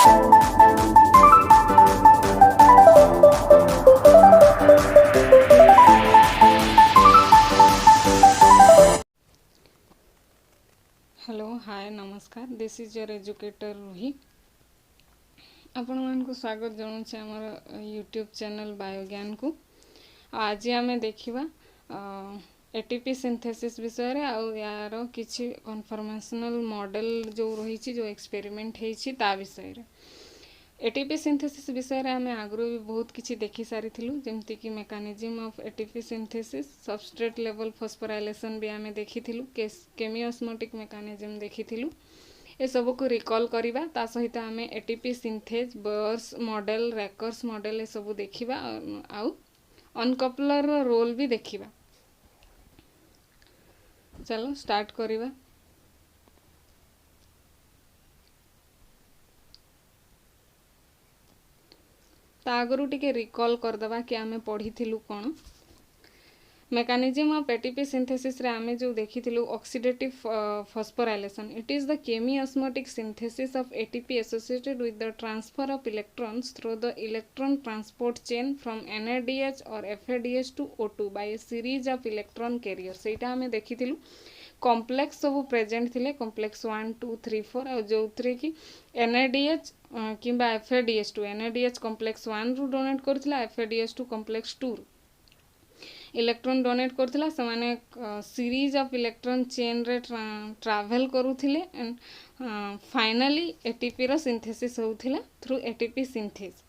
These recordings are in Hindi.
हेलो हाय नमस्कार this is your educator Ruhi आपण मानक स्वागत जनाऊँ आमर यूट्यूब चैनल बायोज्ञान को। आज आम देखा एटीपी सिंथेसिस विषय आउ यार किछि कन्फर्मेशनल मॉडल जो रही जो एक्सपेरिमेंट होती ता विषय रे। एटीपी सिंथेसिस विषय रे आम आगु भी बहुत किछि देखि सारी जमती कि mechanism of ATP synthesis substrate level phosphorylation भी आम देखी केमियोस्मोटिक मेकानिज्म देखी ए सब को रिकॉल करवा ता सहित आम एटीपी सिंथेज बर्स मॉडल रैकर्स मॉडल ए सब देखा आउ अनकपलर रोल भी देखा। चलो स्टार्ट करवा। आगु टिके रिकॉल करदवा कि आमे पढ़ी थिलु कौन मेकानिज्म ऑफ एटीपी सिंथेसिस रे आमे जो देखी थिलु oxidative phosphorylation. It is the chemiosmotic synthesis of ATP associated with the transfer of electrons through the electron transport chain from NADH और FADH to O2 by a series of electron carriers. एटा आमे देखी थिलु कॉम्प्लेक्स सब प्रेजेंट थिले कॉम्प्लेक्स 1 2 3 4 और जो कि NADH किंबा FADH टू NADH कॉम्प्लेक्स 1 रु डोनेट करथिला FADH two complex 2 electron donate करथिला से माने सीरीज ऑफ इलेक्ट्रॉन चेन रे ट्रैवल करूथिले एंड फाइनली एटीपी रो सिंथेसिस होउथिला through ATP synthase.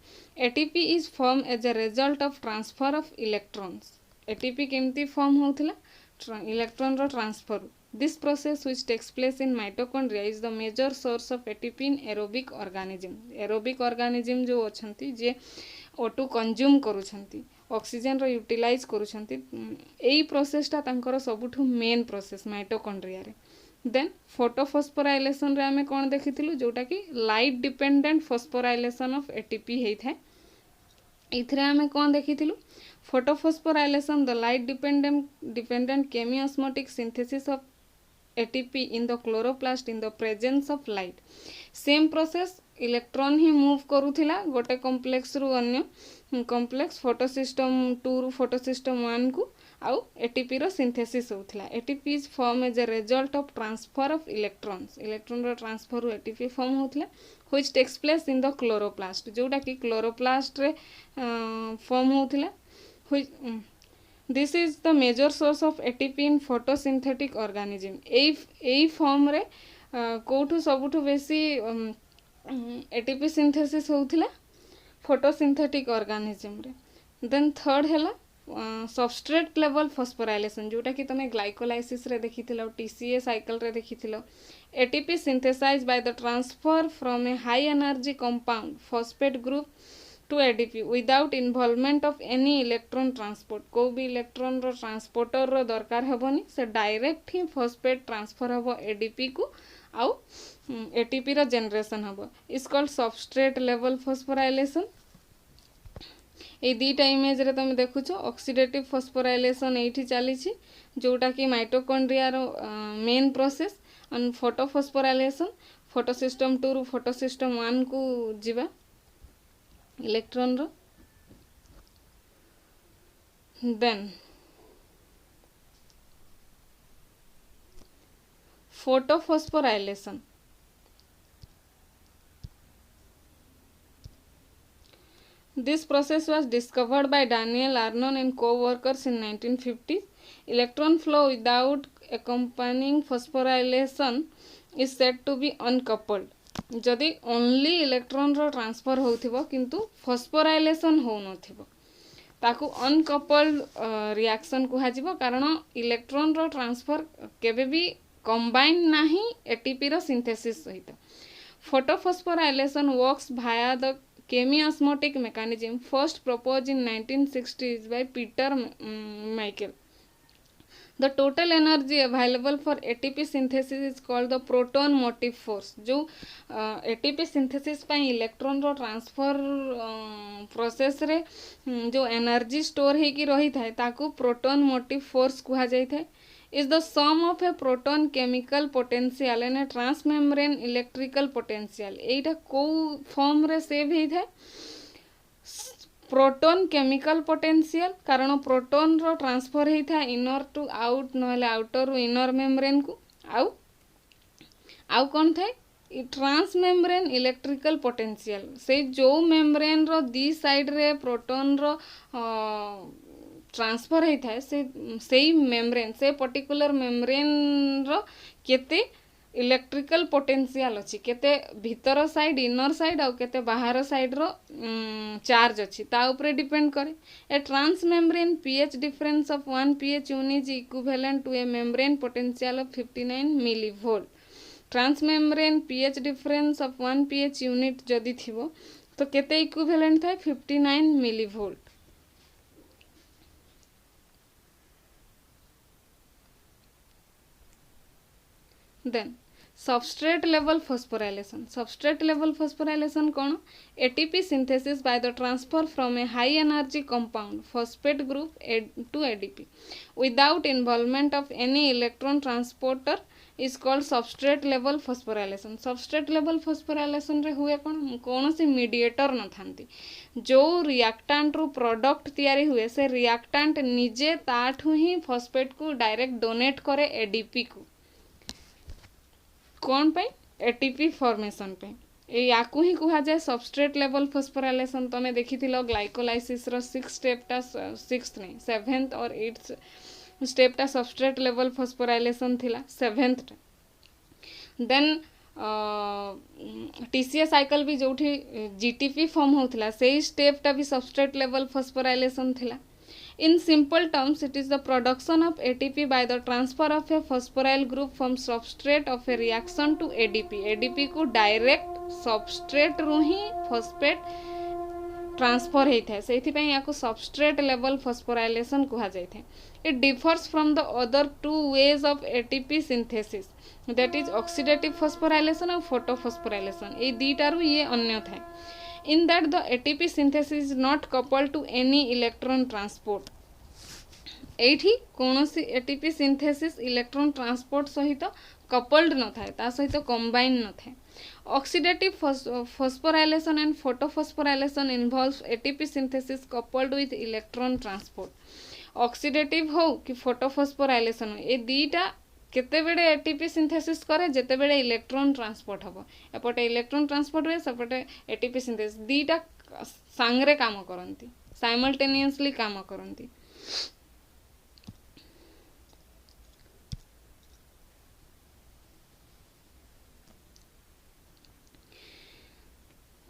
ATP is form as a result of transfer of electrons. ATP केमती फॉर्म होउथिला इलेक्ट्रॉन रो transfer. This process which takes place in mitochondria is the major source of ATP in aerobic organism. Aerobic organism जो अछंती जे O2 कंज्यूम करूछंती ऑक्सीजन रो यूटिलाइज करूछंती एई प्रोसेसटा तांकर सबुठु मेन प्रोसेस माइटोकॉन्ड्रिया रे। देन फोटोफॉस्फोराइलेशन रे हमें कोन देखिथिलु जोटा कि light dependent phosphorylation of ATP हेइ थाए। इथरे हमें कोन देखिथिलु photophosphorylation the light dependent chemiosmotic synthesis of ATP in the chloroplast in the presence of light. Same process electron ही मूव करूथिला गोटे कॉम्प्लेक्स रु अन्य कॉम्प्लेक्स फोटोसिस्टम 2 रु फोटोसिस्टम 1 को आउ एटीपी रो सिंथेसिस होथिला। ATP is form as a result of transfer of electrons. Electron रो ट्रांसफर रु एटीपी फॉर्म होथिला which takes place in the chloroplast जोटा कि क्लोरोप्लास्ट रे फॉर्म होथिला। This is the major source of ATP in photosynthetic organism. एई फॉर्म रे कोठु सबुठु बेसी एटीपी सिंथेसिस होउथिला फोटोसिंथेटिक ऑर्गेनिज्म रे। देन थर्ड हैला सबस्ट्रेट लेवल फॉस्फोराइलेशन जोटा कि तमे ग्लाइकोलाइसिस रे देखिथिलो TCA साइकिल रे देखिथिलो। ATP synthesize by the transfer from a high energy compound phosphate group to ADP without involvement of any electron transport. को भी इलेक्ट्रॉन रो ट्रांसपोर्टर रो दरकार हेबनी से डायरेक्ट ही फॉस्फेट ट्रांसफर हबो एडीपी को आउ एटीपी रो जनरेशन हबो is called substrate level phosphorylation. ए दीटा इमेज रे तुम देखुछो ऑक्सीडेटिव फॉस्फोराइलेशन एठी चली जोटा कि माइटोकॉन्ड्रिया रो main process and photophosphorylation photosystem 2 रु फोटोसिस्टम 1 को जीवा इलेक्ट्रॉन रो। Then photophosphorylation this process was discovered by Daniel Arnon and co-workers in 1950. Electron flow without accompanying phosphorylation is said to be uncoupled. जदि ओनली इलेक्ट्रॉन रो ट्रांसफर होथिबो किंतु फॉस्फोराइलेशन हो नथिबो ताकू अनकपल्ड रिएक्शन कुहा जिवो कारण इलेक्ट्रॉन रो ट्रांसफर केबे भी कंबाइन नाही एटीपी रो सिंथेसिस सहित। Photophosphorylation works via the chemiosmotic mechanism first proposed in 1960s by Peter Michael. The total energy available for ATP synthesis is called the proton motive force. जो ATP synthesis पे इलेक्ट्रॉन रो ट्रांसफर प्रोसेस रे जो एनर्जी स्टोर है कि रही था ताकू प्रोटॉन मोटिव फोर्स कहा जाय था। is the sum of a proton chemical potential and a transmembrane electrical potential. एटा को फॉर्म रे सेव ही थे प्रोटोन केमिकल पोटेंशियल कारण प्रोटोन रो ट्रांसफर ही था इनर टू आउट नहले आउटर रु इनर मेम्ब्रेन को आउ कौन थे ट्रांसमेम्ब्रेन इलेक्ट्रिकल पोटेंशियल से जो मेम्ब्रेन रो दी साइड रे प्रोटोन रो ट्रांसफर होता है से मेम्ब्रेन से पर्टिकुलर मेम्ब्रेन रो केते इलेक्ट्रिकल पोटेंशियल अच्छी केते भीतर साइड इनर साइड और केते बाहर साइड रो चार्ज अच्छी ता ऊपर डिपेंड करे a transmembrane pH difference of 1 pH unit is equivalent to a membrane potential of 59 millivolt transmembrane pH difference of 1 pH unit जदि थिबो तो केते इक्विवेलेंट थाए 59 millivolt then substrate level phosphorylation कौन ATP synthesis by the transfer from a high energy compound phosphate group to ADP without involvement of any electron transporter is called substrate level phosphorylation. substrate level phosphorylation रे हुए कौन सी मीडिएटर न थांती जो रिएक्टेंट रू प्रोडक्ट तैयारी हुए से रिएक्टेंट निजे ताठू ही फॉस्फेट को डायरेक्ट डोनेट करे एडीपी को कौन पे एटीपी फॉर्मेशन पे याकू ही कहा जाए सबस्ट्रेट लेवल फॉस्फोराइलेशन तुम देखी ग्लाइकोलाइसिस रो 6 स्टेपटा 6th नहीं 7th और 8th स्टेपटा सबस्ट्रेट लेवल फॉस्फोराइलेशन थिला 7th देन टीसीए साइकिल भी जोठी जीटीपी फॉर्म होथिला सेही स्टेपटा भी सबस्ट्रेट लेवल फॉस्फोराइलेशन थिला. In simple terms, it is the production of ATP by the transfer of a phosphoryl group from substrate of a reaction to ADP. ADP को direct substrate रू ही phosphate transfer होता है से याको substrate level phosphorylation कहा जाता है. It differs from the other two ways of ATP synthesis, that is oxidative phosphorylation और photophosphorylation. ये दीटारू ये अन्य था. In that the ATP synthesis is not coupled to any electron transport. एठी कोनोसी ATP synthesis electron transport सहित coupled न थाए ता सहित combine न थाए. Oxidative phosphorylation and photophosphorylation involves ATP synthesis coupled with electron transport. Oxidative हो कि photophosphorylation हो ए दीटा केते बेडे एटीपी सिंथेसिस करे जेते बेडे इलेक्ट्रॉन ट्रांसपोर्ट हबो एपटे इलेक्ट्रॉन ट्रांसपोर्ट हुए सेपटे एटीपी सिंथेसिस दीटा सांगरे काम करंती साइमल्टेनियसली काम करंती.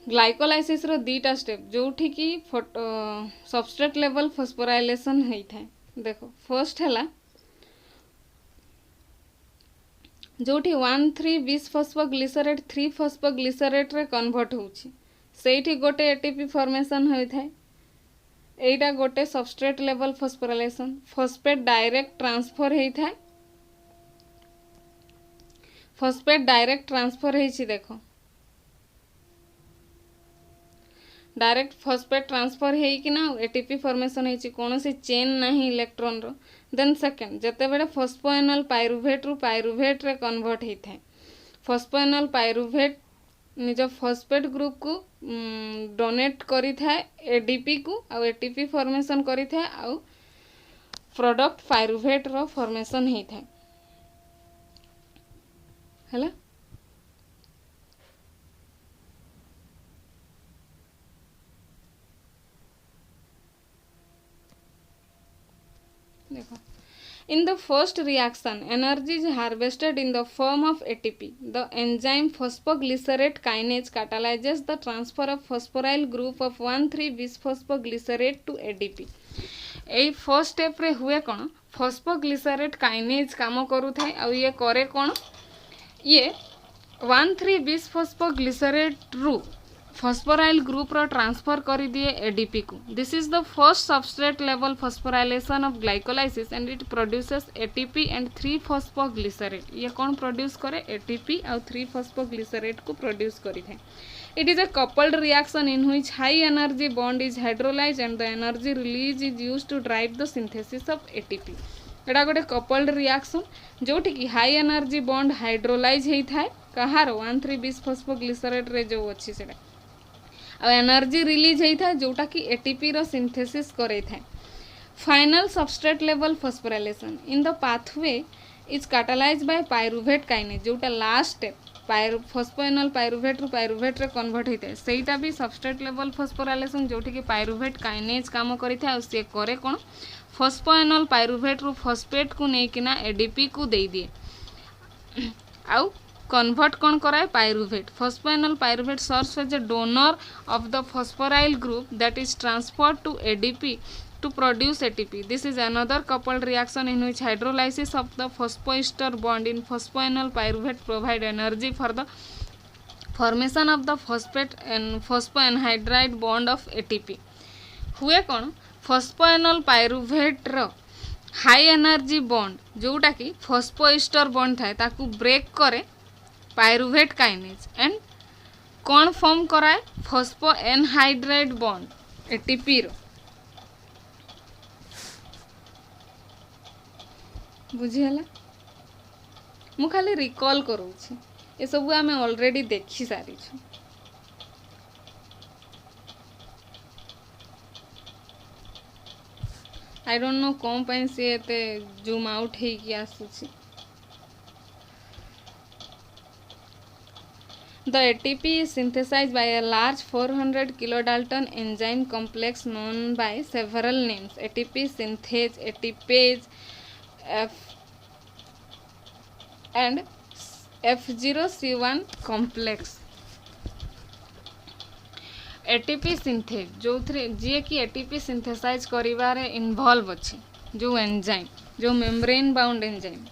ग्लाइकोलाइसिस रो दीटा स्टेप जोठी की सबस्ट्रेट लेवल फॉस्फोराइलेशन होई थाए. देखो फर्स्ट हैला जोठी 1,3 बिसफॉस्फोग्लिसरेट 3 फॉस्फोग्लिसरेट रे कन्वर्ट होउची सेठी गोटे एटीपी फॉर्मेशन होई थाए. एटा गोटे substrate level phosphorylation phosphate direct transfer होई थाए. फॉस्फेट डायरेक्ट ट्रांसफर होईची देखो डायरेक्ट फॉस्फेट ट्रांसफर है कि ना एटीपी फॉर्मेशन है कौन सी चेन नहीं इलेक्ट्रॉन रो. देन सेकेंड जेते बेले फॉस्फोएनल पाइरुवेट रु पाइरुवेट रे कन्वर्ट होता है. फॉस्फोएनल पाइरुवेट निज फॉस्फेट ग्रुप को डोनेट करी थाए एडीपी को आ एटीपी फॉर्मेशन करी थाए आ प्रोडक्ट पाइरुवेट रो फॉर्मेशन होता है. हैला देखो in the first reaction energy is harvested in the form of ATP. The enzyme phosphoglycerate kinase catalyzes the transfer of phosphoryl group of 1,3 bisphosphoglycerate to ADP. AE first step रे हुए कौन फॉस्फोग्लिसरेट काइनेज काम करू थाए आ ये करे कौन ये 1,3 बिसफॉस्फोग्लिसरेट रु फॉस्फोराइल ग्रुप रो ट्रांसफर करी दिए एडीपी को. This is the first substrate level phosphorylation of glycolysis and it produces ATP and 3 phosphoglycerate. ये कौन प्रोड्यूस करे एटीपी और 3 फॉस्फोग्लिसरेट को प्रोड्यूस करी थाए. It is a coupled reaction in which high energy bond is hydrolysed and the energy release is used to drive the synthesis of ATP. एटा गोटे कपल्ड रिएक्शन जोठी कि हाई एनर्जी बॉन्ड हाइड्रोलाइज होता है कहार 1,3 बिसफॉस्फोग्लिसरेट रे जो अच्छी से आ एनर्जी रिलीज होता है जोटा कि एटीपी रो सिंथेसिस करे था final substrate level phosphorylation in the pathway is catalyse by pyruvate kinase जोटा लास्ट स्टेप फॉस्फोएनल पाइरुवेट रु पाइरुवेट रे कन्वर्ट होता है सेटा भी सबस्ट्रेट लेवल फॉस्फोराइलेशन जोठी कि पाइरुवेट काइनेज काम करे था से करे कोन फॉस्फोएनल पाइरुवेट रु फॉस्फेट को लेकिना एडीपी को दे दिए आउ कन्वर्ट कौन कराए pyruvate phosphoenolpyruvate serves as a donor of the phosphoryl group that is transferred to ADP to produce ATP. This is another coupled reaction in which hydrolysis of the phosphoester bond in phosphoenol pyruvate provide energy for the formation of the phosphate and phosphoanhydride bond of ATP. हुए कौन phosphoenol pyruvate रो हाई एनर्जी बॉन्ड जोटा कि फॉस्फोएस्टर बॉन्ड थाए ताकू ब्रेक करे पाइरुवेट काइनेज एंड कौन फॉर्म कराए फॉस्फोएनहाइड्राइड बॉन्ड एटीपी रो बुझीगला मु खाली रिकॉल करूँ ये सब आम ऑलरेडी देखी सारी आई डोंट नो कौन पाई सी एते जूम आउट होगी आसूची The ATP is synthesized by a large 400 kilodalton enzyme complex known by several names ATP synthase, ATPase, and F0C1 complex. ATP synthase जो जी कि ATP synthesize करिवारे इन्वॉल्व अच्छी जो एंजाइम जो मेम्ब्रेन बाउंड एंजाइम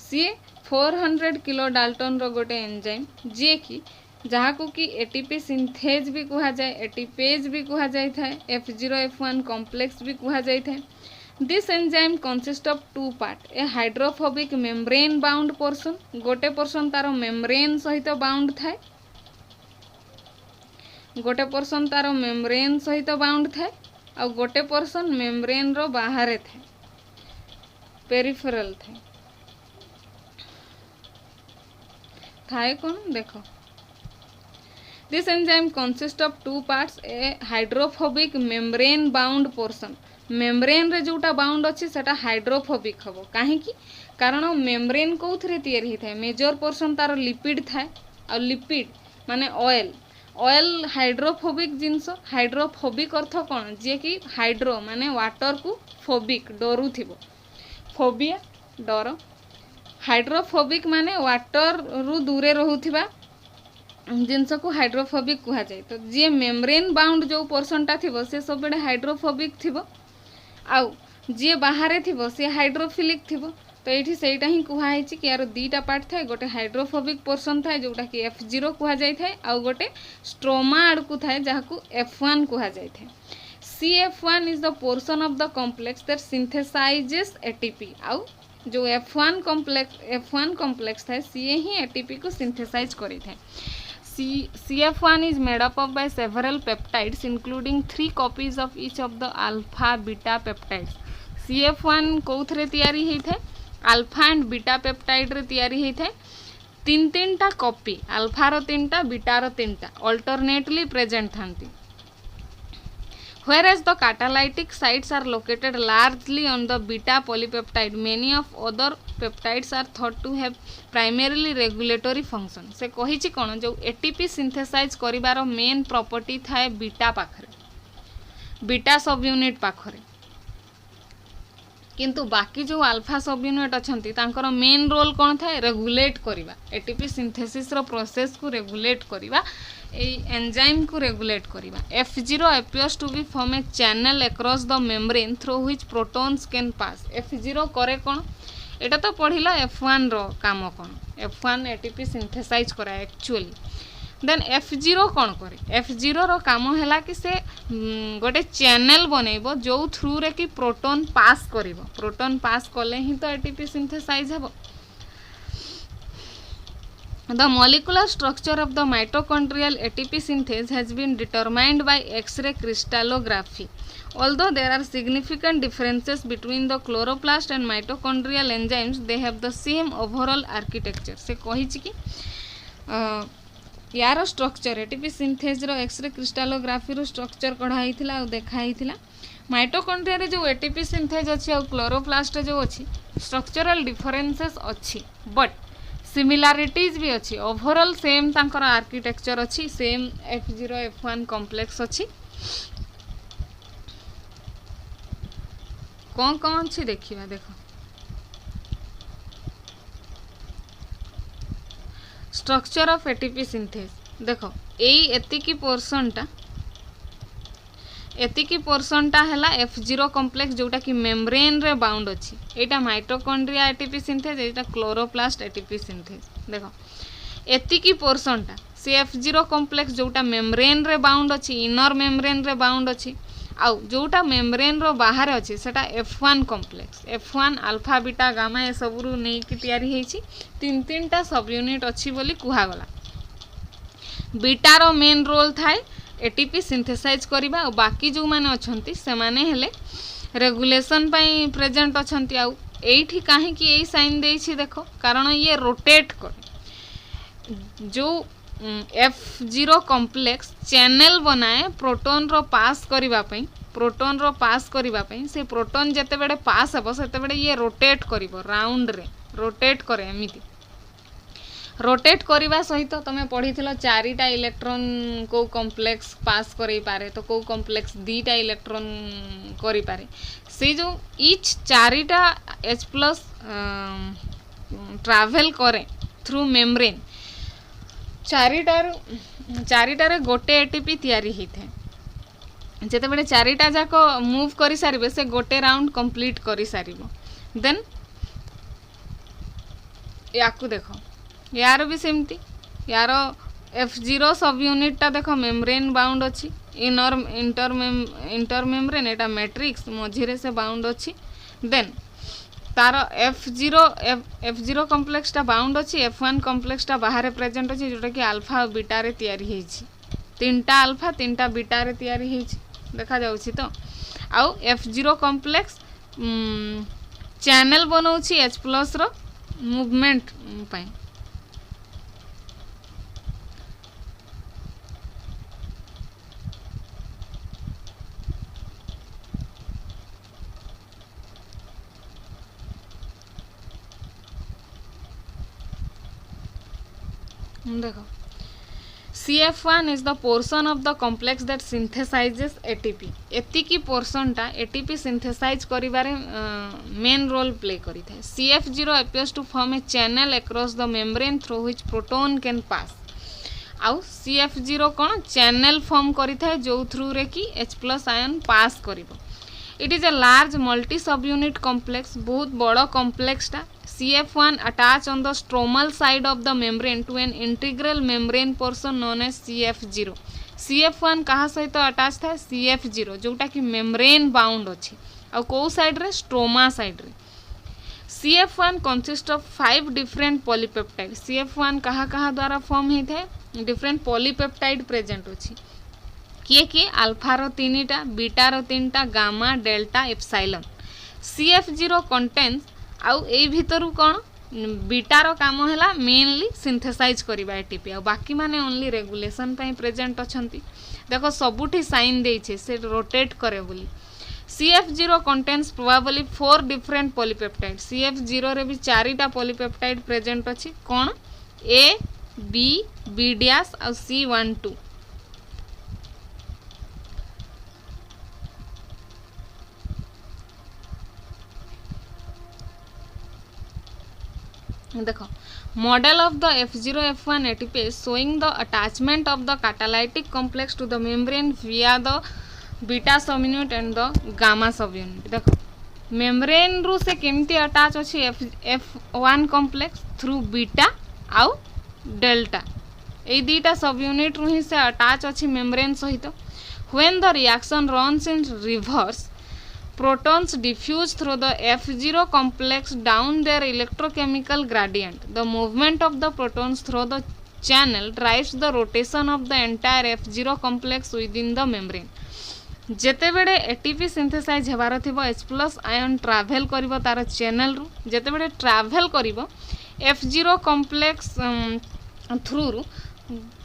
सी 400 किलो डाल्टन रो गोटे एंजाइम जी कि जहाँ को कि एटीपी सिंथेज भी कहा जाए एटीपेज भी कहा जाए था F0F1 कॉम्प्लेक्स भी कहा जाए था this enzyme consist of two part a hydrophobic membrane bound portion गोटे पोर्शन तार मेम्ब्रेन सहित बाउंड थाए गोटे पोर्शन तार मेम्ब्रेन सहित बाउंड थाए आ गोटे पोर्शन मेम्ब्रेन रो बाहर थाए पेरिफेरल थाए कौन देखो this enzyme consist of two parts A hydrophobic membrane bound portion membrane रे जोटा बाउंड अच्छी सेटा हाइड्रोफोबिक हम कहीं कारण मेम्ब्रेन कौन तैयारी होता है मेजर पोर्शन तार लिपिड थाए आ लिपिड माने ऑयल ऑयल हाइड्रोफोबिक जिनस हाइड्रोफोबिक अर्थ कौन जी कि हाइड्रो माने वाटर को फोबिक डरू थी फोबिया डर हाइड्रोफोबिक माने वाटर रु दूरे रहूथिबा जिनस को हाइड्रोफोबिक कहा जाए तो जी मेम्ब्रेन बाउंड जो पोर्शनटा थी से सब हाइड्रोफोबिक थी आउ जी बाहर थी सी हाइड्रोफिलिक थी तो ये सहीटा ही कहुई कि यार दीटा पार्ट थाए गोटे हाइड्रोफोबिक पोर्शन थाए जोटा कि F0 कहा जाए थाए आउ गोटे स्ट्रोमा आड़ को थाए जहाँ को F1 कहा जाए थाए CF1 is the portion of the complex that synthesises ATP आउ जो F1 कॉम्प्लेक्स थाए सी ही ATP को सिंथेसाइज करी थाए CF1 is made up of by several peptides including 3 copies of each of the alpha beta peptides. CF1 कौथरे तैयारी होता है अल्फा एंड बीटा पेप्टाइड रे तैयारी होता है तीन टा कॉपी अल्फा रो 3टा बीटा रो 3टा अल्टरनेटली प्रेजेंट थांती whereas the catalytic sites are located largely on the beta polypeptide many of other peptides are thought to have primarily regulatory function से कही कौन जो ATP synthesize करिवार मेन प्रॉपर्टी थाए बीटा पाखरे बीटा सब यूनिट पाखरे किंतु बाकी जो अल्फा सब यूनिट अच्छंती तांकर मेन रोल कौन थाए रेगुलेट करिवा ATP सिंथेसिस रो प्रोसेस को रेगुलेट करिवा एंजाइम को regulate करिवा F0 appears to be form a channel across the membrane through which protons can pass F0 करे कौन एटा तो पढ़िला F1 रो काम कौन F1 ATP सिंथेसाइज करा एक्चुअली देन F0 कौन करे F0 रो काम हैला कि से गोटे चैनल बनेबो जो थ्रू रे कि प्रोटॉन पास करिवो प्रोटॉन पास कले ही तो ATP सिंथेसाइज हेबो The molecular structure of the mitochondrial ATP synthase has been determined by X-ray crystallography. Although there are significant differences between the chloroplast and mitochondrial enzymes, they have the same overall architecture. से कहिछि कि यार स्ट्रक्चर एटीपी सिंथेज रो एक्सरे क्रिस्टालोग्राफी रो स्ट्रक्चर कढ़ाई थिला और देखाई थिला माइटोकॉन्ड्रिया रे जो एटीपी सिंथेज अछि और क्लोरोप्लास्ट जो अछि स्ट्रक्चरल डिफरेंसेस अछि बट सिमिलारिटीज भी अच्छी ओवरऑल सेम तांकर आर्किटेक्चर अच्छी सेम F0 F1 कॉम्प्लेक्स अच्छी कौन कौन अच्छी देखिबा देखो स्ट्रक्चर ऑफ एटीपी सिंथेज देखो एई एतिकी पोर्शनटा हैला F0 कॉम्प्लेक्स जोटा कि मेम्ब्रेन रे बाउंड अछि एटा माइटोकॉन्ड्रिया एटीपी सिंथेज एटा क्लोरोप्लास्ट एटीपी सिंथेज देखो एतिकी पोर्शनटा से F0 कॉम्प्लेक्स जोटा मेम्ब्रेन रे बाउंड अछि इनर मेम्ब्रेन रे बाउंड अछि आउ जोटा मेम्ब्रेन रो बाहर अछि सेटा F1 complex F1 alpha beta gamma ए सबरु नै कि तयारी हेछि तीन टा सब यूनिट अछि बोली कुहा गला बीटा रो मेन रोल थाए एटीपी सिंथेसाइज करबा और बाकी जो माने अछंती से माने हेले रेगुलेशन पई प्रेजेंट अछंती आउ एठी काहे कि एई साइन देछि देखो कारण ये रोटेट करे जो F0 कॉम्प्लेक्स चैनल बनाए प्रोटॉन रो पास करबा पई से प्रोटॉन जते बेडे पास हबो सेते बेडे ये रोटेट करिवो राउंड रे रोटेट करे एमिति रोटेट करने सहित तुम पढ़ी चारिटा इलेक्ट्रॉन को कॉम्प्लेक्स पास करें पारे तो को कॉम्प्लेक्स दीटा इलेक्ट्रॉन करें पारे से जो इच चारिटा H+ ट्रैवल करे थ्रू मेम्ब्रेन चारिटार गोटे एटीपी तैयारी होता जिते बड़े चारिटा जाक मूव कर सारे से गोटे राउंड कंप्लीट कर सार देन याकू देखो यार भी सेमती यार F0 सब यूनिटा देखो मेम्ब्रेन बाउंड अच्छी इंटर मेम्ब्रेन एटा मैट्रिक्स मझिरे से बाउंड अच्छी देन तार F0 कॉम्प्लेक्स टा बाउंड अच्छी F1 कॉम्प्लेक्स टा बाहर प्रेजेंट अच्छी जोटा कि अल्फा और बीटा रे तैयारी हेछि तीनटा अल्फा तीनटा बीटा रे तैयारी हेछि देखा जाउछि तो आउ F0 कॉम्प्लेक्स चैनल बनाउछि H+ रो मूवमेंट पई देखो CF1 is the portion of the complex that synthesizes ATP एतिकी पोर्शन टा ATP synthesize करिबारे मेन रोल प्ले करी थाए CF0 appears to form a channel across the membrane through which proton can pass आउ CF0 कोन चैनल फॉर्म करी थाए जो थ्रू रे कि H+ आयन पास करिवो it is a large multi subunit complex बहुत बड़ कॉम्प्लेक्स टा CF1 attach on the stromal side of the membrane to an integral membrane portion known as CF0 CF1 कहा सहित अटैच था CF0 जोटा कि मेम्ब्रेन बाउंड अच्छी और को साइड रे स्ट्रोमा साइड रे CF1 consist of 5 different polypeptide CF1 कहा द्वारा फॉर्म होता है डिफरेंट पॉलीपेप्टाइड प्रेजेंट अच्छी किए अल्फा रो 3टा बीटा रो 3टा gamma delta epsilon CF0 contains आउ ए भितरु कौन बीटार काम है मेनली सिंथेसाइज करवा एटीपी आ बाकी माने ओनली रेगुलेशन पे प्रेजेंट अछंती देखो सबुठी साइन देइछे से रोटेट करे बोली CF0 contains probably 4 different polypeptide CF0 रे भी 4टा पॉलीपेप्टाइड प्रेजेंट अछि कौन A B B डैश और C12 देखो model of the F0 F1 ATPase showing the attachment of the catalytic complex to the membrane via the beta subunit and the gamma subunit देखो मेम्ब्रेन रू से केमती अटैच अछि F1 कॉम्प्लेक्स थ्रू बीटा आउ डेल्टा ए दीटा सब यूनिट रू ही से अटैच अछि मेम्ब्रेन सहित when the reaction runs in reverse protons diffuse through the F0 complex down their electrochemical gradient. The movement of the protons through the channel drives the rotation of the entire F0 complex within the membrane. जेतेबेले एटीपी सिंथेसाइज हेबार थिबो H+ आयन ट्रैवल करिवो तार चैनल रु जेतेबेले ट्रैवल करिवो F0 कॉम्प्लेक्स थ्रू रु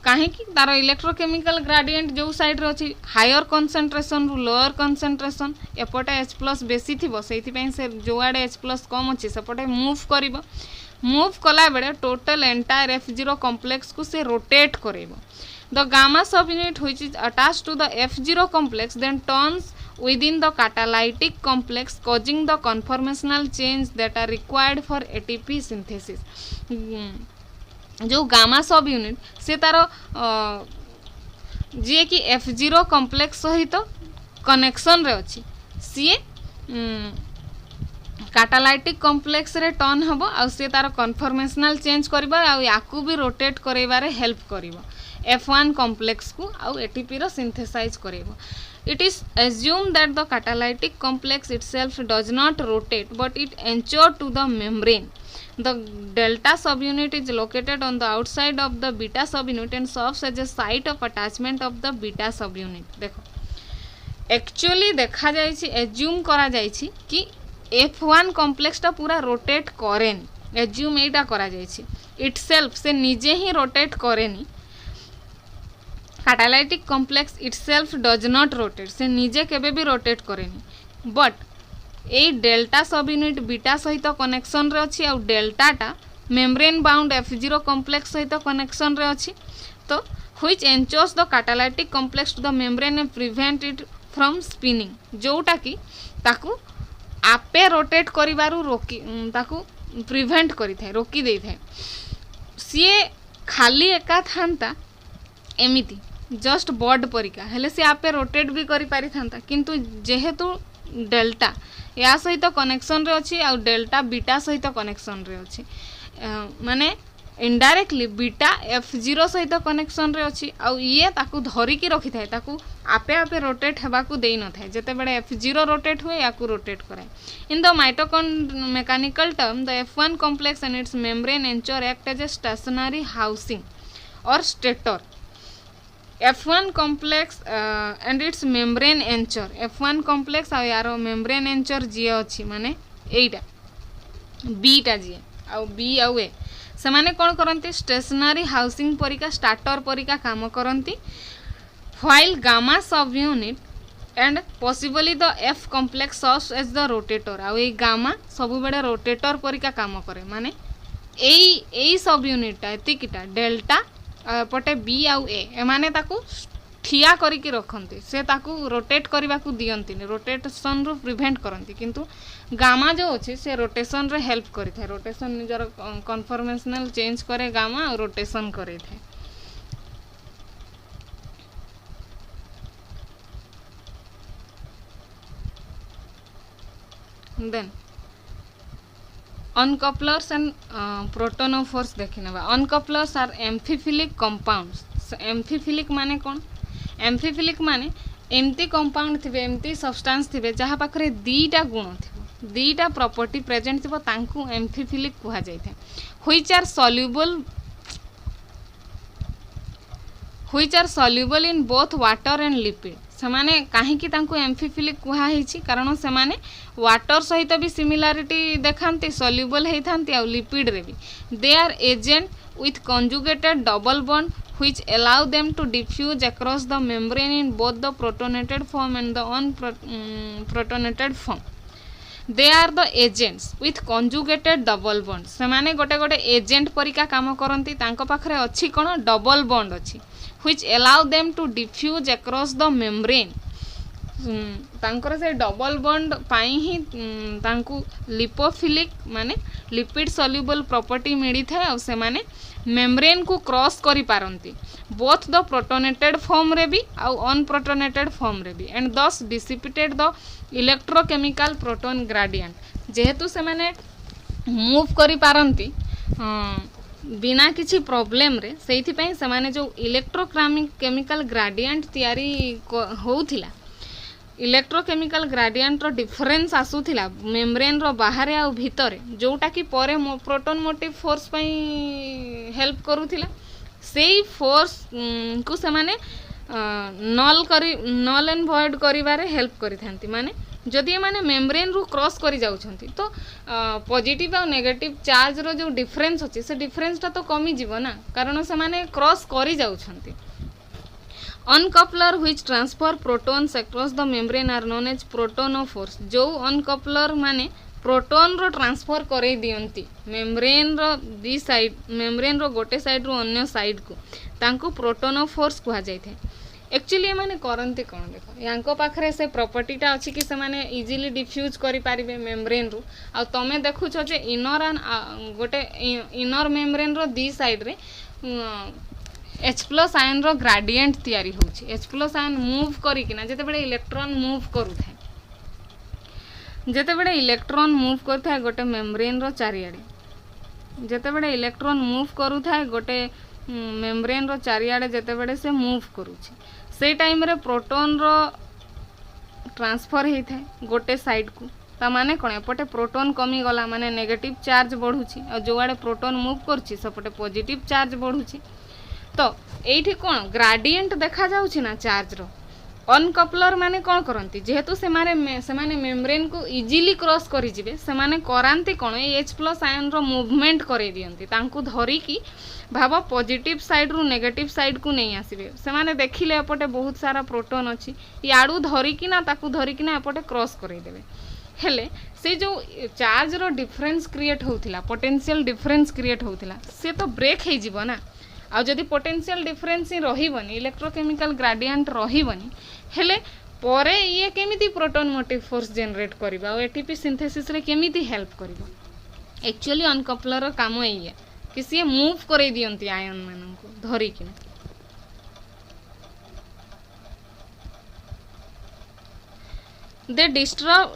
कहीं तार इलेक्ट्रोकेमिकल ग्रेडिएंट जो साइड रे अछि हायर कंसंट्रेशन रु लोअर कंसंट्रेशन एपटे H+ बेसी थिबो सेति पई से जो आडे H+ कम अछि सेपटे मूव कला बेले टोटल एंटायर F0 कॉम्प्लेक्स को से rotate करेबो. The gamma subunit which is attached to the F0 complex then turns within the catalytic complex causing the conformational change that are required for ATP synthesis. जो गामा सब यूनिट से तार जी कि F0 कॉम्प्लेक्स सहित कनेक्शन रे अछि सी कैटालाइटिक कॉम्प्लेक्स रे टर्न हबो आ से तार कन्फर्मेशनल चेंज करबा आ याकू भी रोटेट करैबारे हेल्प करबो F1 complex को आउ ATP रो synthesize करेबो. It is assumed that the catalytic complex itself does not rotate but it anchors to the membrane. The delta subunit is located on the outside of the beta subunit and serves as a site of attachment of the beta subunit. देखो एक्चुअली देखा जाइछि assume करा जाइछि कि F1 complex टा पूरा रोटेट करेन assume एटा करा जाइछि itself से निजे ही रोटेट करेनी. Catalytic complex itself does not rotate से निजे केबे भी रोटेट करेनी but a delta subunit beta सहित कनेक्शन रे अछि आ डेल्टाटा मेम्ब्रेन बाउंड F0 कॉम्प्लेक्स सहित कनेक्शन रे अछि तो which anchors the catalytic complex to the membrane and prevent it from spinning जोटा कि ताकू आपे रोटेट करिवारु रोकी ताकू प्रिवेंट करि थाए रोकी देइ थाए सी खाली एका थांता एमिति जस्ट बॉड परिका हेले से आपे रोटेट भी करि पारि थांता किंतु जेहेतु डेल्टा या सहित कनेक्शन रे अछि आ डेल्टा बीटा सहित कनेक्शन रे अछि माने इनडायरेक्टली बीटा F0 सहित कनेक्शन रे अछि आ ये ताकू धरि की रखि थाए ताकू आपे आपे रोटेट हेबा को देइ न थाए जते बेले F0 रोटेट हुए या को रोटेट कराए. In the mitochondrial mechanical term the F1 complex and its membrane anchor act as a stationary housing or stator. F1 complex and its membrane anchor F1 complex आ यारो membrane anchor जी अछि माने एटा B टा जी आ B आ ए से माने कोन करंती स्टेशनरी हाउसिंग परिका स्टार्टर परिका काम करंती while gamma subunit and possibly the F complex serves as the rotator आ ए गामा सब बेडे रोटेटर परिका काम करे माने एई सब यूनिट टा एतिकिटा डेल्टा पटे बी आउ ए माने ताकू ठिया करिकी रखंती से ताकू रोटेट करबा को दियंती रोटेशन रो प्रिवेंट करंती किंतु गामा जो अछि से रोटेशन रे हेल्प करि थाए रोटेशन निजर कन्फर्मेशनल चेंज करे गामा और रोटेशन करे थाए. देन uncouplers and protonophores देखिनेबा. uncouplers are amphiphilic compounds. amphiphilic माने कोन amphiphilic माने एमती कंपाउंड थिबे एमती सब्सटेंस थिबे जहा पाखरे दीटा गुण थिबो दीटा प्रॉपर्टी प्रेजेंट थिबो तांकू एम्फिफिलिक कुहा जाय थाए which are soluble in both water and lipid. सेमाने काहे कि तांकू एम्फिफिलिक कुहा हेछि कारण सेमाने वाटर सहित भी सिमिलारिटी देखांती सॉल्युबल हेथांती आ लिपिड रे भी they are agent with conjugated double bond which allow them to diffuse across the membrane in both the protonated form and the unprotonated form. They are the agents with conjugated double bond. सेमाने गोटे गोटे एजेंट परिका काम करंती तांको पाखरे अछि कोन डबल बॉन्ड अछि which allow them to diffuse across the membrane. तांकर से डबल बॉन्ड पाई ही तांकू लिपोफिलिक माने लिपिड सॉल्युबल प्रॉपर्टी मिली थाए और से माने मेम्ब्रेन को क्रॉस करि पारंती बोथ द प्रोटोनेटेड फॉर्म रे भी और अनप्रोटोनेटेड फॉर्म रे भी एंड दस dissipated the electrochemical proton gradient जेहेतु से माने मूव करि पारंती बिना किसी प्रॉब्लम रे सेथि पई से माने जो इलेक्ट्रोकेमिकल ग्रेडिएंट तयारी होउथिला इलेक्ट्रोकेमिकल ग्रेडिएंट रो डिफरेंस आसुथिला मेम्ब्रेन रो बाहर आ भितर जोटा कि परे प्रोटोन मोटिव फोर्स पई हेल्प करूथिला सेई फोर्स को से माने नल एंड भॉइड करिवारे हेल्प करिथांती माने जदि माने मेम्ब्रेन रु क्रॉस करि जाउछंती तो पॉजिटिव और नेगेटिव चार्ज रो जो डिफरेंस अछि से डिफरेंस ता तो कमी जीवो ना कारण से माने क्रॉस करि जाउछंती Uncoupler which transfer protons across the membrane are known as protonophores जो uncoupler माने प्रोटोन रो ट्रांसफर करे दियंती मेम्ब्रेन रो दी साइड मेम्ब्रेन रो गोटे साइड रो अन्य साइड को तांको प्रोटोनोफोर्स कहा जाय थे एक्चुअली माने करंती कोन देखो यांको पाखरे से प्रॉपर्टीटा अछि कि से माने इजीली डिफ्यूज करि पारिबे मेम्ब्रेन रो आ तमे देखु छ जे इनर एंड गोटे इनर मेम्ब्रेन रो दी साइड रे H+ आयन रो ग्रेडिएंट तयारी होछि H+ आयन मूव करी कि ना जते बडे इलेक्ट्रॉन मूव करू थाए जते बडे इलेक्ट्रॉन मूव करथा गोटे मेम्ब्रेन रो चारियाडे जते बडे इलेक्ट्रॉन मूव करू थाए गोटे मेम्ब्रेन रो चारियाडे जते बडे से मूव करूछि से टाइम रे प्रोटॉन रो ट्रांसफर हेइ थाए गोटे साइड को ता माने कोन एपटे प्रोटॉन कमी गला माने नेगेटिव चार्ज बढ़ुछि आ जो आडे प्रोटॉन मूव करछि सपटे पॉजिटिव चार्ज बढ़ुछि तो एठी कोन ग्रेडिएंट देखा जाउछि ना चार्ज रो अनकपलर माने कोन करंती जेहेतु से माने मेम्ब्रेन को इजीली क्रॉस करि जिवे से माने करांती कोन H+ आयन रो मूवमेंट करे दियंती तांकु धरी की भाव पॉजिटिव साइड रु नेगेटिव साइड को नहीं आसीबे से माने देखिले एपटे बहुत सारा प्रोटॉन अछि याडू धरी की ना ताकु धरी की ना एपटे क्रॉस करे देबे हेले से जो चार्ज रो डिफरेंस क्रिएट होउथिला पोटेंशियल डिफरेंस क्रिएट होउथिला से तो ब्रेक हे जिवो ना आ जदि पोटेंशियल डिफरेंस ही रहिबनी इलेक्ट्रोकेमिकल ग्रेडिएंट रहिबनी हेले परे ये केमिति प्रोटॉन मोटिव फोर्स जनरेट करिबा और एटीपी सिंथेसिस रे केमिति हेल्प करिबा एक्चुअली अनकपलर रो काम एये कि से मूव करे दियंती आयन मानन को धरी कि they disrupt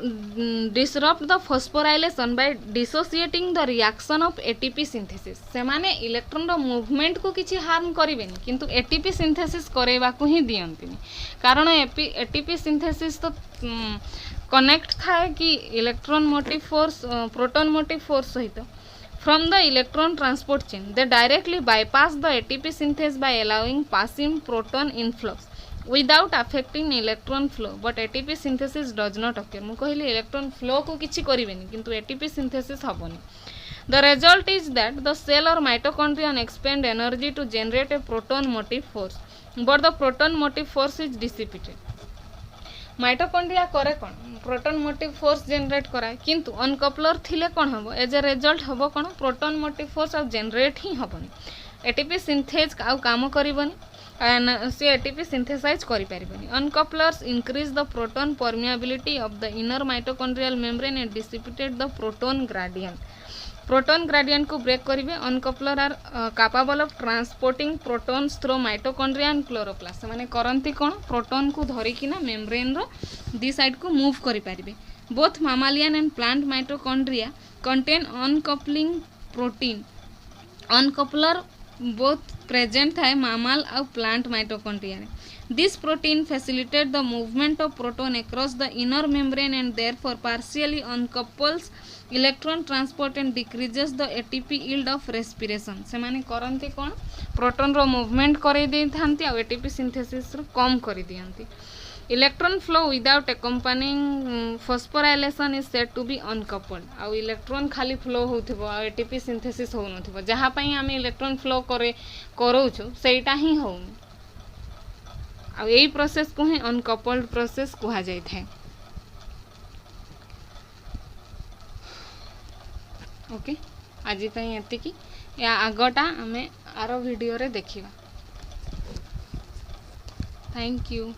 the phosphorylation by dissociating the reaction of ATP synthesis से माने इलेक्ट्रॉन रो मूवमेंट को किछि हार्म करिवेनी किंतु ATP सिंथेसिस करेबा को ही दियंतिनी कारण ATP सिंथेसिस तो कनेक्ट थाए कि electron motive force proton motive force सहित from the electron transport chain they directly bypass the ATP synthase by allowing passing proton influx without affecting electron flow but ATP synthesis does not occur मु कहली इलेक्ट्रॉन फ्लो को किछि करिवेनी किंतु ATP synthesis हबोनी the result is that the cell or mitochondrion expend energy to generate a proton motive force but the proton motive force is dissipated mitochondria करे कोन प्रोटॉन मोटिव फोर्स जनरेट कराए किंतु अनकपलर थिले कोन हबो एज ए रिजल्ट हबो कोन प्रोटॉन मोटिव फोर्स अब जनरेट ही हबोनी एटीपी सिंथेज आउ काम करिवनी से एटीपी सिंथेसाइज करि परिबनी uncouplers increase the proton permeability of the inner mitochondrial membrane and dissipated the proton gradient को ब्रेक करिवे uncoupler are capable of transporting protons through mitochondria and chloroplast माने करंती कोन प्रोटॉन को धरि किना मेम्ब्रेन रो दी साइड को मूव करि परिबे both mammalian and plant mitochondria contain uncoupling protein uncoupler both present थाए मामल और plant mitochondria this protein facilitate the movement of proton across the inner membrane and therefore partially uncouples electron transport and decreases the ATP yield of respiration से माने करंती कोन प्रोटॉन रो मूवमेंट करे दे थांती और एटीपी सिंथेसिस रो कम करि दियंती electron flow without accompanying phosphorylation is said to be uncoupled आ इलेक्ट्रॉन खाली फ्लो होथिबो आ एटीपी सिंथेसिस हो नथिबो जहा पई आमे इलेक्ट्रॉन फ्लो करोछु सेटा ही हो आ एई प्रोसेस को ही अनकपल्ड प्रोसेस कहा जाय थाए ओके आज पई एति की या आगटा आमे आरो वीडियो रे देखिबा थैंक यू।